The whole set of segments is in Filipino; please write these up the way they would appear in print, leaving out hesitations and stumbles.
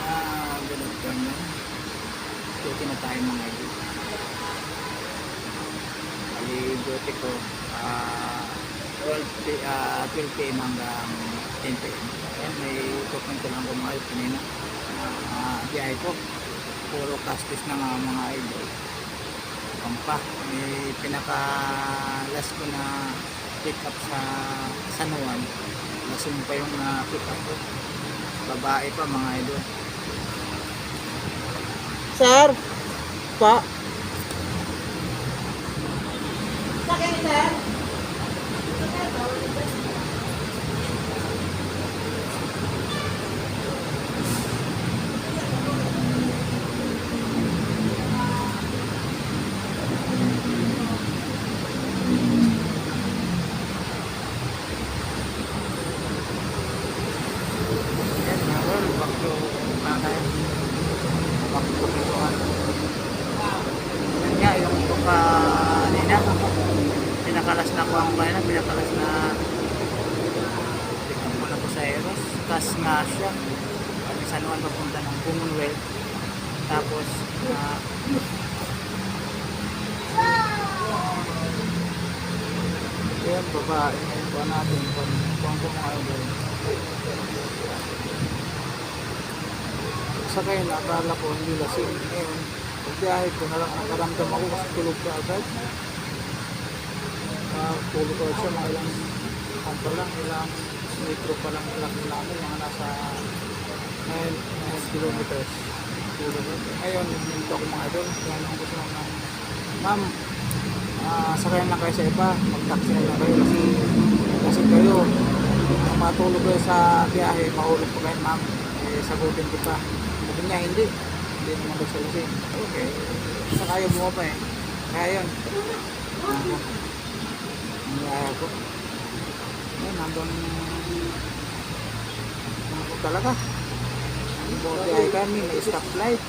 Good afternoon. Duty na tayo mga idol. Bali, duty ko 12 p.m. hanggang 10 p.m. Ayan, may kukwento lang ko mga idol kanina. Biyahe ko. Puro castis na nga mga idol. Pampa. May pinaka-last ko na pick up sa San Juan. Lasing pa yung pick up ko. Babae pa mga idol. Sir, pa. Sakyan ni sir. Yan mga idol, bakto kakain. Bakto kituan. Yan nga yung kanina. Pinakalas na ko ang kanina. Pinakalas na pick up ko na po sa Eros. Tas nga siya. Kami San Juan papunta ng Commonwealth. Tapos yan babae. Ngayon po natin. Kung mga idol. Sa kayo na, akala ko hindi lasing. Ngayon, pagbiyahe ko na lang, nakaramdam ako kasi tulog ka agad. Tulog ko siya, mga ilang pa lang, ilang metro pa lang namin, mga nasa 9 kilometers. Tulog ko. Ngayon, nandito ako mga idol. Kaya nang gusto naman, ma'am, sakayan lang kayo sa iba, mag-taxi na lang kayo kasi kayo, matulog kayo sa biyahe, mahulog po kayo, ma'am. Sagutin ko pa. Sabi niya, hindi naman daw sa lasing. Okay. Saka ayaw mo pa eh. Kaya yun. Niyaya ko. Yan, hanggang talaga. Buti ay kami, may stoplight.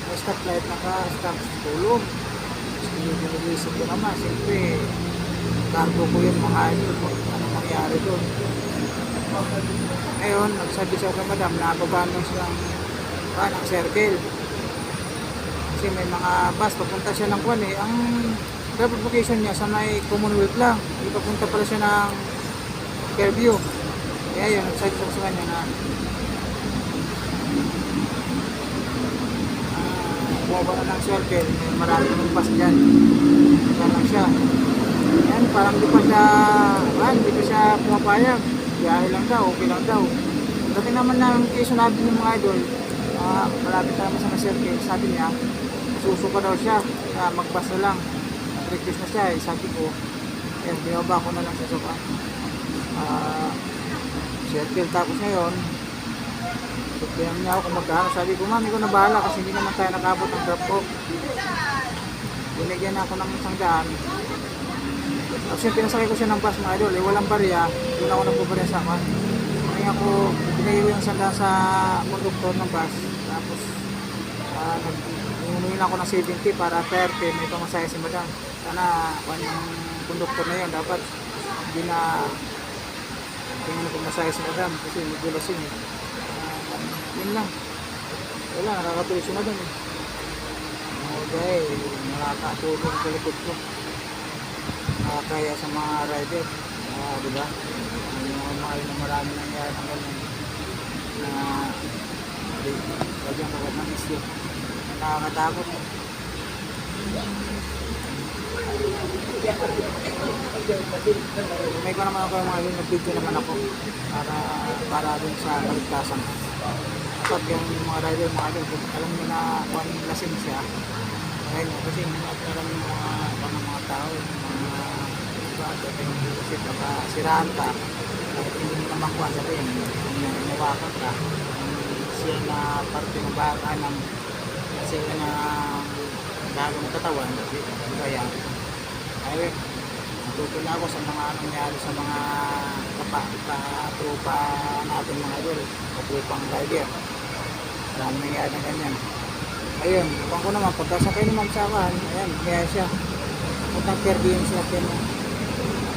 May stoplight, naka-stop tulong. Isip ko naman, siyempre, cargo ko yung mga anong mangyari doon. Ngayon, nagsabi siya kay madam na babaan lang silang ng circle. Kasi may mga bus, papunta siya ng Kwan eh. Ang dapat location niya sa may Commonwealth lang. Ipapunta pala siya ng Fairview. Kaya yun, nagsabi siya sa kanya na bumaba na ng circle. May marami ng bus dyan. Kaya lang siya. Yan, parang di pa siya pumapayag. Biyahe lang daw, okay lang daw. Dati naman na yung sinabi ng mga idol, malapit naman sa circle, sabi niya, susuka daw siya, magbas na lang. Nag-request na siya, sabi ko, binaba ko na lang sa suka. Circle, tapos ngayon, sabihan niya ako kung magkano, sabi ko, ma'am, ikaw na bahala kasi hindi naman tayo nakabot ng drop ko. Binigyan ako ng 100. Tapos yung pinasakay ko siya ng bus mga idol, walang barya, doon ako nagbabarya sa akin. Kaya ako, binigay ko yung sanda sa konduktor ng bus. Tapos, humuhin ako ng 70 para 30, may pamasaya si madam. Sana, yung konduktor na yun, dapat hindi na pumasaya si madam kasi medyo lasing eh. Yun lang. Wala, nakakatuloy si madam eh. Okay, nakakatulong sa likod ko. Kaya sa mga rider, diba? Yung mga marami nangyari ng ganyan na lagyan ka ng isyo. Nakakatakot. May ko naman ako yung mga nag-video naman ako para dun sa kaligtasan. Dapat yung mga rider, alam nyo na kung lasing siya. Kasi hindi natin alam yung mga tao, siraan ka, kahit hindi mo naman kuha sabihin, nawakan ka, siya na parte ng baka ng sila na bagong katawan, kaya ay natuto na ako sa mga nangyari sa mga katropa natin mga idol, katrupang rider. Marami nangyari na ganyan. Ayun, upang ko naman, pagkasakay naman sa akin, ayan, kaya siya putang Fairview yung siya kaya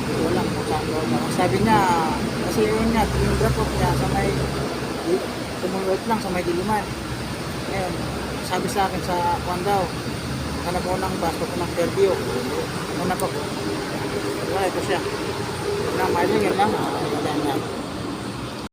hindi ko alam kung saan doon. Sabi niya, kasi yun nga, yung drop off niya sa may Commonwealth lang sa may diliman. Ngayon, sabi sa akin sa kwan daw, hanap ko ng bus papuntang Fairview. Hanap ako. Wala, ito siya. Yun lang, Marlon, yun lang.